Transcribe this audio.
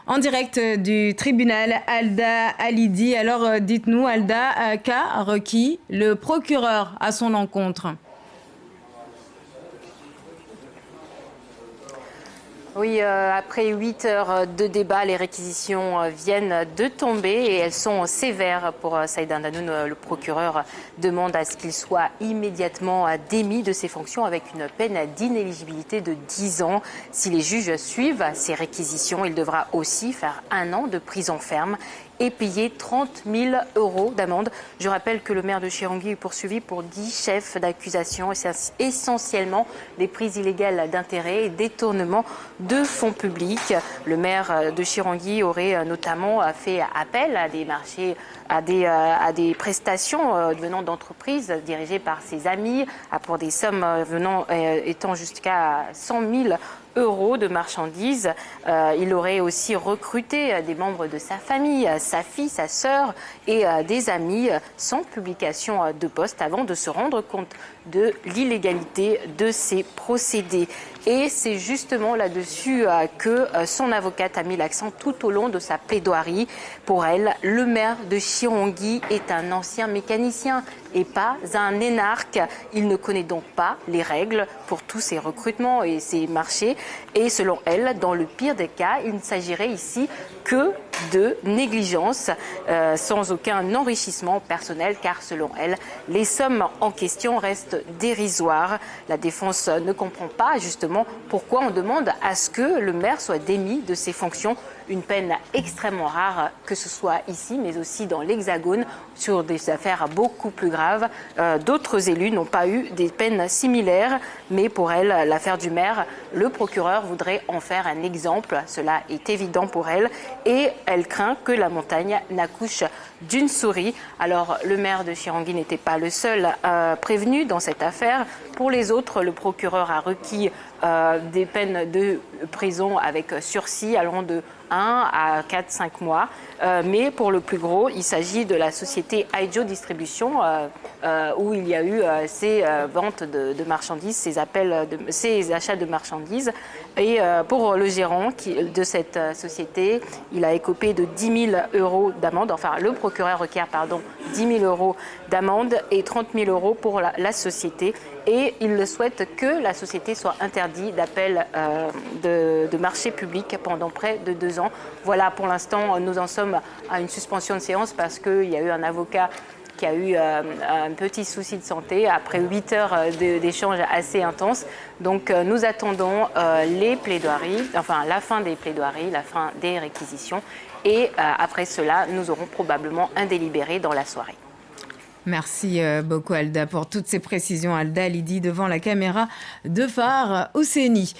En direct du tribunal, Alda Halidi. Alors dites-nous, Alda, qu'a requis le procureur à son encontre? Oui, après 8 heures de débat, les réquisitions viennent de tomber et elles sont sévères pour Saïd Indanoun. Le procureur demande à ce qu'il soit immédiatement démis de ses fonctions avec une peine d'inéligibilité de 10 ans. Si les juges suivent ces réquisitions, il devra aussi faire 1 an de prison ferme et payer 30 000 € d'amende. Je rappelle que le maire de Chirangui est poursuivi pour 10 chefs d'accusation, et c'est essentiellement des prises illégales d'intérêt et détournement de fonds publics. Le maire de Chirangui aurait notamment fait appel à des marchés, à des prestations venant d'entreprises dirigées par ses amis, pour des sommes étant jusqu'à 100 000 € de marchandises. Il aurait aussi recruté des membres de sa famille, sa fille, sa sœur et des amis sans publication de poste avant de se rendre compte de l'illégalité de ces procédés. Et c'est justement là-dessus que son avocate a mis l'accent tout au long de sa plaidoirie. Pour elle, le maire de Chirangui est un ancien mécanicien et pas un énarque. Il ne connaît donc pas les règles pour tous ces recrutements et ces marchés. Et selon elle, dans le pire des cas, il ne s'agirait ici que de négligence, sans aucun enrichissement personnel, car selon elle, les sommes en question restent dérisoires. La défense ne comprend pas justement pourquoi on demande à ce que le maire soit démis de ses fonctions. Une peine extrêmement rare, que ce soit ici, mais aussi dans l'Hexagone, sur des affaires beaucoup plus graves. D'autres élus n'ont pas eu des peines similaires, mais pour elle, l'affaire du maire, le procureur voudrait en faire un exemple. Cela est évident pour elle et elle craint que la montagne n'accouche d'une souris. Alors, le maire de Chirangui n'était pas le seul prévenu dans cette affaire. Pour les autres, le procureur a requis des peines de prison avec sursis allant de 1 à 4-5 mois. Mais pour le plus gros, il s'agit de la société Aijo Distribution où il y a eu ces ventes de marchandises, ces achats de marchandises. Et pour le gérant de cette société, il a écopé de 10 000 € d'amende. Enfin, le procureur requiert 10 000 € d'amende et 30 000 € pour la société. Et il souhaite que la société soit interdite d'appel de marché public pendant près de 2 ans. Voilà, pour l'instant, nous en sommes à une suspension de séance parce qu'il y a eu un avocat qui a eu un petit souci de santé après 8 heures d'échanges assez intenses. Donc nous attendons les plaidoiries, enfin la fin des plaidoiries, la fin des réquisitions. Et après cela, nous aurons probablement un délibéré dans la soirée. Merci beaucoup Alda pour toutes ces précisions. Alda Halidi devant la caméra de Phare Hosseini.